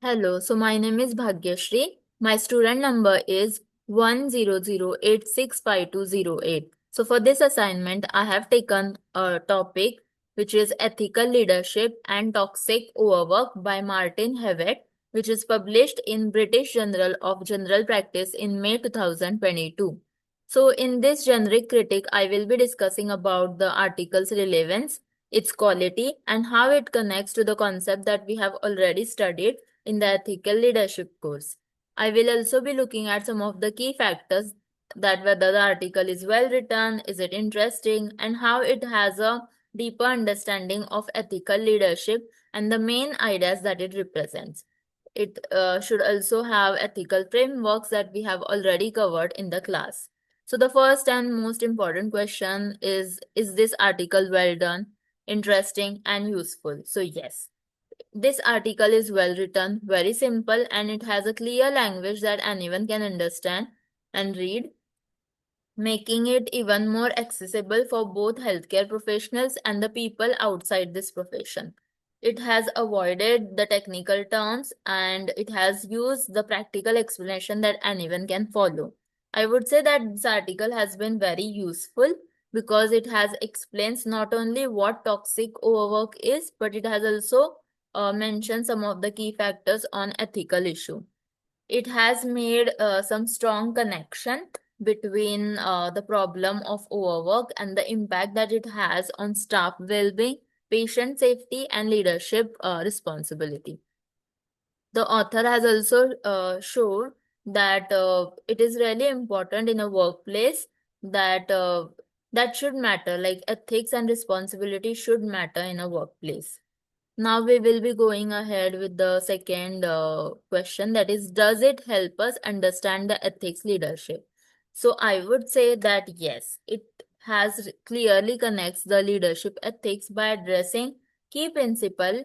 Hello, so my name is Bhagyashree. My student number is 100865208. So for this assignment, I have taken a topic which is ethical leadership and toxic overwork by Martin Hewett, which is published in British Journal of General Practice in May 2022. So in this generic critique, I will be discussing about the article's relevance, its quality, and how it connects to the concept that we have already studied in the ethical leadership course. I will also be looking at some of the key factors that whether the article is well written, is it interesting, and how it has a deeper understanding of ethical leadership and the main ideas that it represents. It should also have ethical frameworks that we have already covered in the class. So the first and most important question is this article well done, interesting, and useful? So yes, this article is well written, very simple, and it has a clear language that anyone can understand and read, making it even more accessible for both healthcare professionals and the people outside this profession. It has avoided the technical terms and it has used the practical explanation that anyone can follow. I would say that this article has been very useful because it has explains not only what toxic overwork is, but it has also mentioned some of the key factors on ethical issue. It has made some strong connection between the problem of overwork and the impact that it has on staff well-being, patient safety, and leadership responsibility. The author has also showed that it is really important in a workplace that that should matter, like ethics and responsibility should matter in a workplace. Now we will be going ahead with the second question, that is, does it help us understand the ethics leadership? So I would say that yes, it has clearly connects the leadership ethics by addressing key principle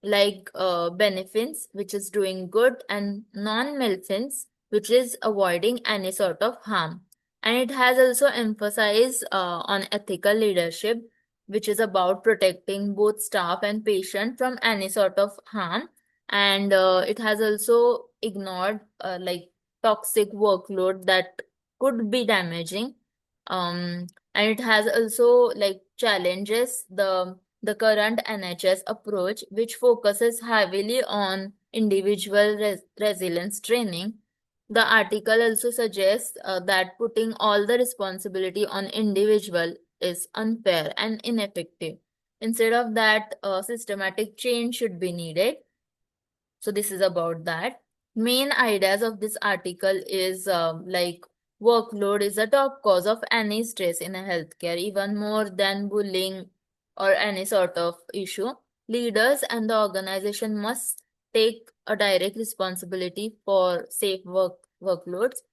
like benefits, which is doing good, and non-malfeasance, which is avoiding any sort of harm. And it has also emphasized on ethical leadership, which is about protecting both staff and patient from any sort of harm. And it has also ignored like toxic workload that could be damaging. And it has also like challenges the current NHS approach, which focuses heavily on individual resilience training. The article also suggests that putting all the responsibility on individual is unfair and ineffective. Instead of that, systematic change should be needed. So this is about that. Main ideas of this article is like workload is a top cause of any stress in a healthcare, even more than bullying or any sort of issue. Leaders and the organization must take a direct responsibility for safe workloads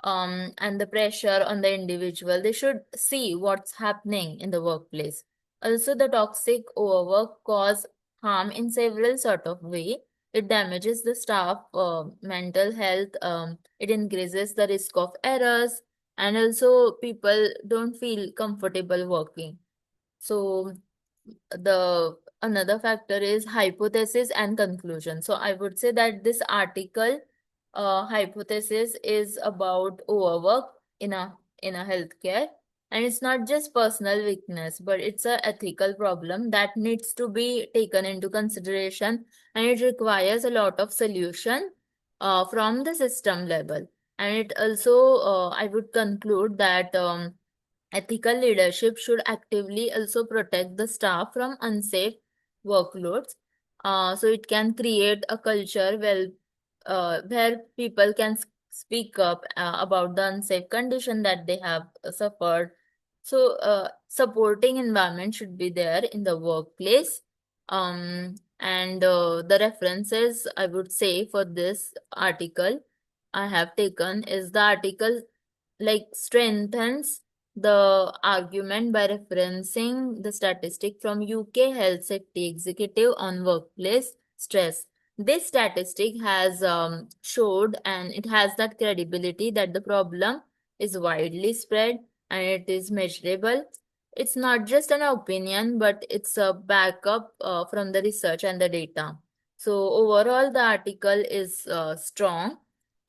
and the pressure on the individual. They should see what's happening in the workplace. Also, the toxic overwork cause harm in several sort of way. It damages the staff mental health. It increases the risk of errors, and also people don't feel comfortable working. So the another factor is hypothesis and conclusion. So I would say that this article hypothesis is about overwork in a healthcare, and it's not just personal weakness, but it's a ethical problem that needs to be taken into consideration, and it requires a lot of solution from the system level. And it also I would conclude that ethical leadership should actively also protect the staff from unsafe workloads. So it can create a culture where people can speak up about the unsafe condition that they have suffered. So supporting environment should be there in the workplace. And the references I would say for this article I have taken is the article like strengthens the argument by referencing the statistic from UK Health Safety Executive on workplace stress. This statistic has showed and it has that credibility that the problem is widely spread and it is measurable. It's not just an opinion, but it's a backup from the research and the data. So overall, the article is strong.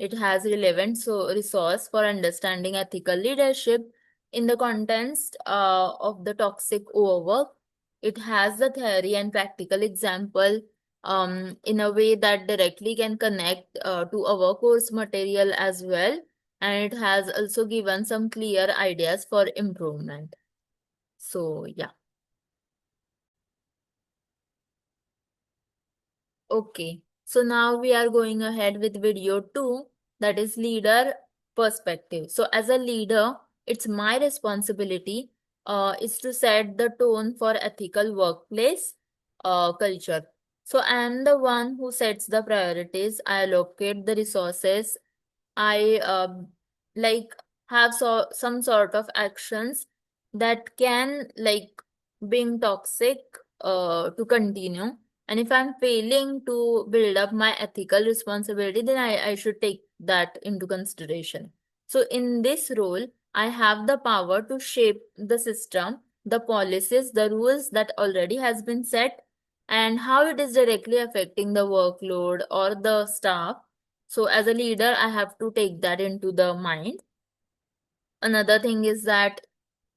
It has relevant resource for understanding ethical leadership in the context of the toxic overwork. It has the theory and practical example in a way that directly can connect to our course material as well. And it has also given some clear ideas for improvement. So yeah. Okay, so now we are going ahead with video 2, that is leader perspective. So as a leader, it's my responsibility is to set the tone for ethical workplace culture. So I am the one who sets the priorities, I allocate the resources, I like have some sort of actions that can like being toxic to continue. And if I'm failing to build up my ethical responsibility, then I should take that into consideration. So in this role, I have the power to shape the system, the policies, the rules that already has been set, and how it is directly affecting the workload or the staff. So as a leader, I have to take that into the mind. Another thing is that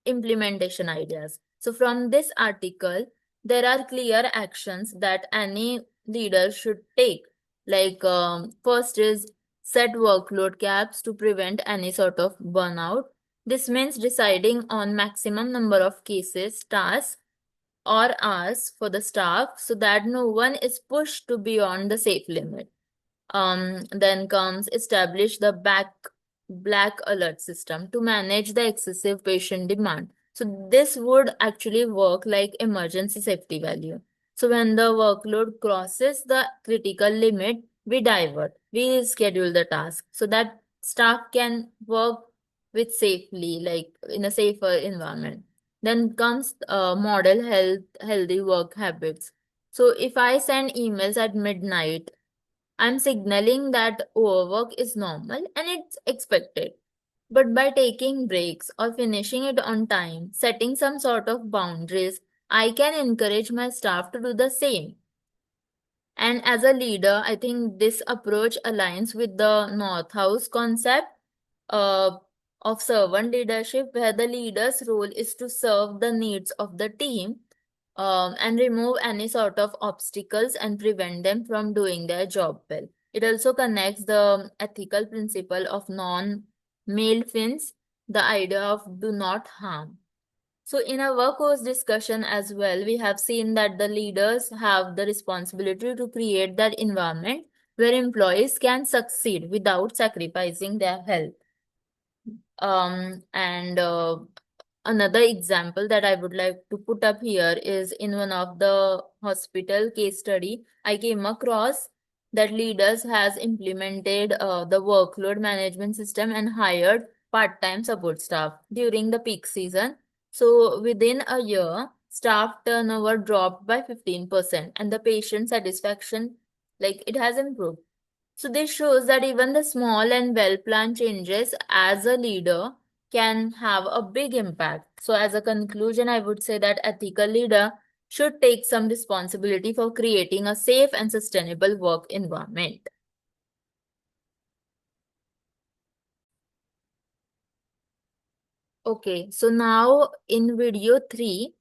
implementation ideas. So from this article, there are clear actions that any leader should take. Like first is set workload caps to prevent any sort of burnout. This means deciding on maximum number of cases, tasks, or hours for the staff so that no one is pushed to beyond the safe limit. Then comes establish the black alert system to manage the excessive patient demand. So this would actually work like emergency safety value. So when the workload crosses the critical limit, we divert, we schedule the task so that staff can work with safely, like in a safer environment. Then comes model healthy work habits. So if I send emails at midnight, I'm signaling that overwork is normal and it's expected. But by taking breaks or finishing it on time, setting some sort of boundaries, I can encourage my staff to do the same. And as a leader, I think this approach aligns with the Northouse concept uh, of servant leadership, where the leader's role is to serve the needs of the team and remove any sort of obstacles and prevent them from doing their job well. It also connects the ethical principle of non-malfeasance, the idea of do not harm. So in our course discussion as well, we have seen that the leaders have the responsibility to create that environment where employees can succeed without sacrificing their health. And Another example that I would like to put up here is in one of the hospital case study, I came across that leaders has implemented the workload management system and hired part-time support staff during the peak season. So within a year, staff turnover dropped by 15% and the patient satisfaction, like it has improved. So this shows that even the small and well-planned changes as a leader can have a big impact. So as a conclusion, I would say that ethical leader should take some responsibility for creating a safe and sustainable work environment. Okay, so now in video 3,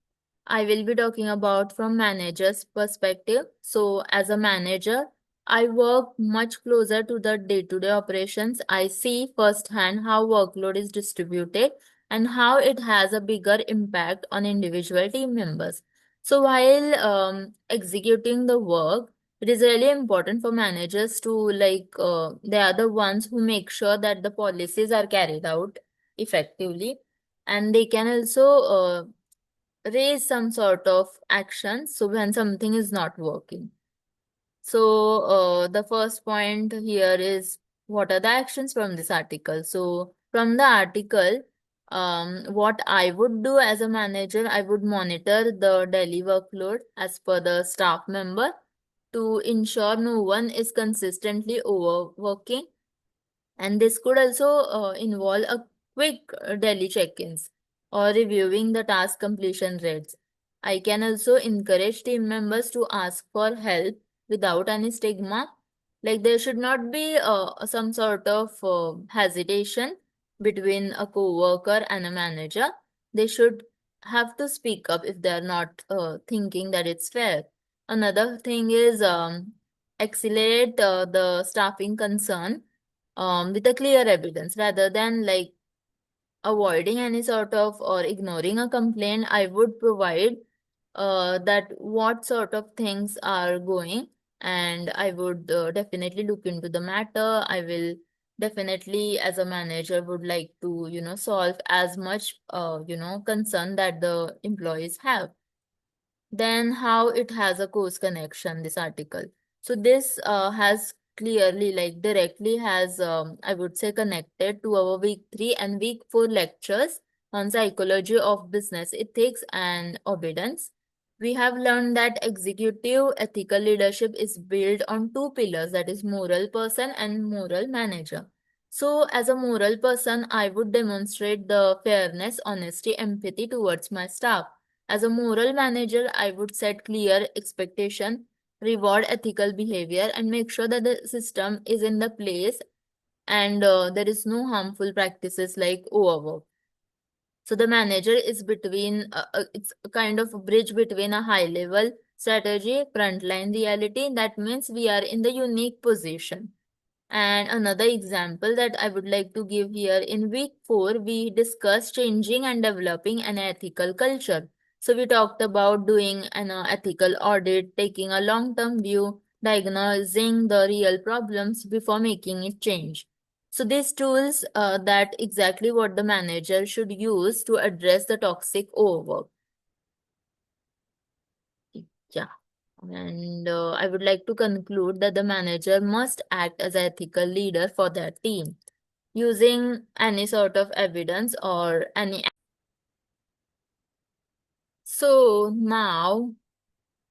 I will be talking about from manager's perspective. So as a manager, I work much closer to the day-to-day operations. I see firsthand how workload is distributed and how it has a bigger impact on individual team members. So while executing the work, it is really important for managers to they are the ones who make sure that the policies are carried out effectively, and they can also raise some sort of action so when something is not working. So the first point here is what are the actions from this article. So from the article, what I would do as a manager, I would monitor the daily workload as per the staff member to ensure no one is consistently overworking, and this could also involve a quick daily check-ins or reviewing the task completion rates. I can also encourage team members to ask for help, without any stigma. Like there should not be some sort of hesitation between a co-worker and a manager. They should have to speak up if they're not thinking that it's fair. Another thing is accelerate the staffing concern with a clear evidence rather than like avoiding any sort of or ignoring a complaint. I would provide that what sort of things are going, and I would definitely look into the matter. I will definitely, as a manager, would like to, solve as much, concern that the employees have. Then how it has a cause connection, this article. So this has clearly, like directly has, I would say, connected to our week 3 and week 4 lectures on psychology of business ethics and obedience. We have learned that executive ethical leadership is built on two pillars, that is moral person and moral manager. So as a moral person, I would demonstrate the fairness, honesty, empathy towards my staff. As a moral manager, I would set clear expectation, reward ethical behavior, and make sure that the system is in the place and there is no harmful practices like overwork. So the manager is it's a kind of a bridge between a high level strategy, frontline reality. That means we are in the unique position. And another example that I would like to give here, in week 4, we discussed changing and developing an ethical culture. So we talked about doing an ethical audit, taking a long-term view, diagnosing the real problems before making it change. So these tools that exactly what the manager should use to address the toxic overwork. Yeah. And I would like to conclude that the manager must act as an ethical leader for their team, using any sort of evidence or any. So now,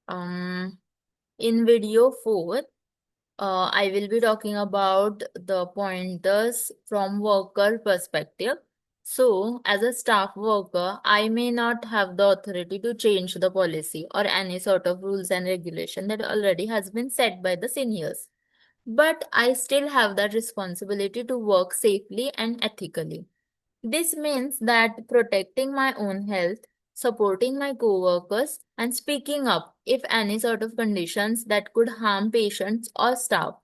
in video 4, I will be talking about the pointers from worker perspective. So, as a staff worker, I may not have the authority to change the policy or any sort of rules and regulation that already has been set by the seniors. But I still have that responsibility to work safely and ethically. This means that protecting my own health, supporting my coworkers, and speaking up if any sort of conditions that could harm patients or staff.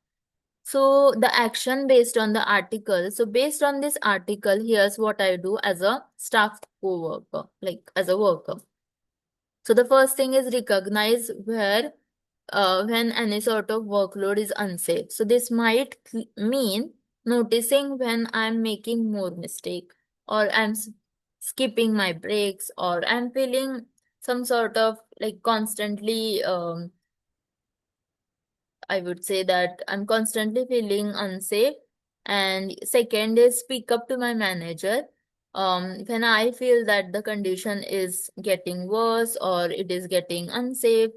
So the action based on the article. So based on this article, here's what I do as a staff co-worker, like as a worker. So the first thing is recognize when any sort of workload is unsafe. So this might mean noticing when I'm making more mistake, or I'm skipping my breaks, or I'm feeling some sort of like constantly I would say that I'm constantly feeling unsafe. And second is speak up to my manager. When I feel that the condition is getting worse or it is getting unsafe,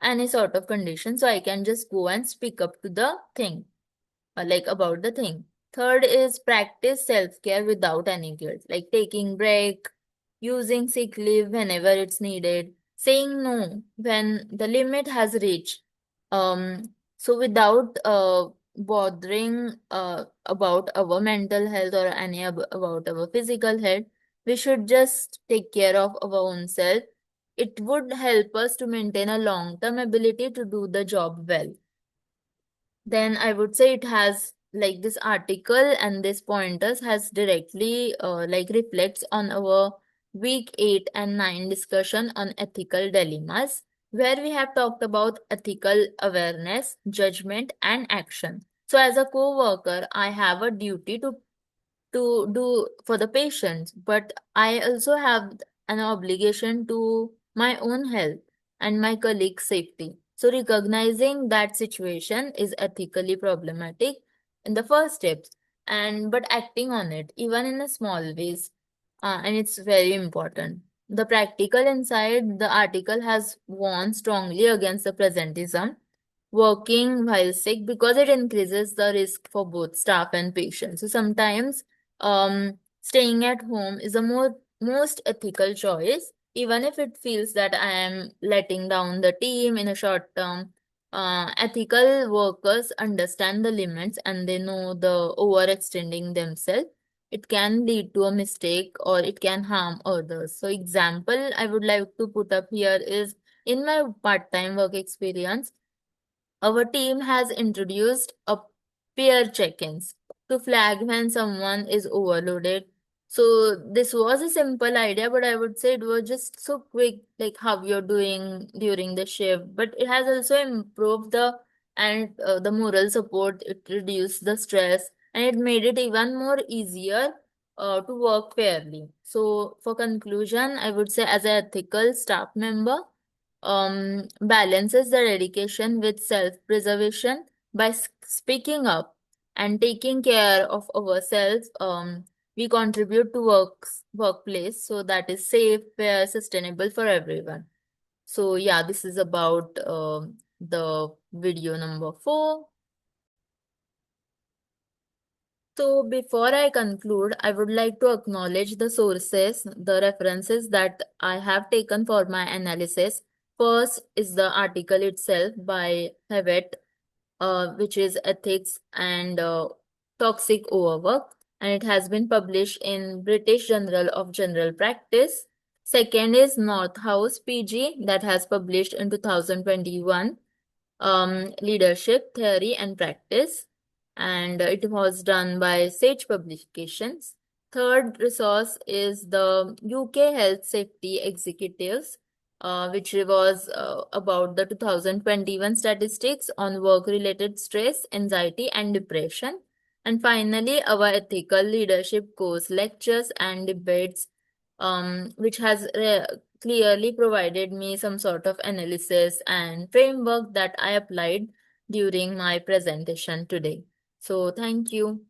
any sort of condition, so I can just go and speak up to the thing, like about the thing. Third is practice self-care without any guilt, like taking break, using sick leave whenever it's needed, saying no when the limit has reached. So without bothering about our mental health or any about our physical health, we should just take care of our own self. It would help us to maintain a long-term ability to do the job well. Then I would say it has like this article and this pointers has directly like reflects on our week 8 and 9 discussion on ethical dilemmas, where we have talked about ethical awareness, judgment, and action. So as a co-worker, I have a duty to do for the patients, but I also have an obligation to my own health and my colleagues' safety. So recognizing that situation is ethically problematic in the first steps, and but acting on it, even in a small ways, and it's very important. The practical inside the article has warned strongly against the presentism working while sick because it increases the risk for both staff and patients. So sometimes staying at home is a most ethical choice, even if it feels that I am letting down the team in a short term. Ethical workers understand the limits and they know the overextending themselves. It can lead to a mistake or it can harm others. So, example I would like to put up here is in my part-time work experience. Our team has introduced a peer check-ins to flag when someone is overloaded. So this was a simple idea, but I would say it was just so quick, like how you're doing during the shift. But it has also improved the moral support. It reduced the stress and it made it even more easier to work fairly. So for conclusion, I would say as an ethical staff member balances the dedication with self-preservation by speaking up and taking care of ourselves. We contribute to workplace so that is safe, fair, sustainable for everyone. So yeah, this is about the video number 4. So before I conclude, I would like to acknowledge the sources, the references that I have taken for my analysis. First is the article itself by Hewett, which is Ethics and Toxic Overwork, and it has been published in British Journal of General Practice. Second is Northouse PG, that has published in 2021, Leadership Theory and Practice, and it was done by Sage Publications. Third resource is the UK Health Safety Executives, which was about the 2021 statistics on work-related stress, anxiety, and depression. And finally, our ethical leadership course lectures and debates, which has clearly provided me some sort of analysis and framework that I applied during my presentation today. So thank you.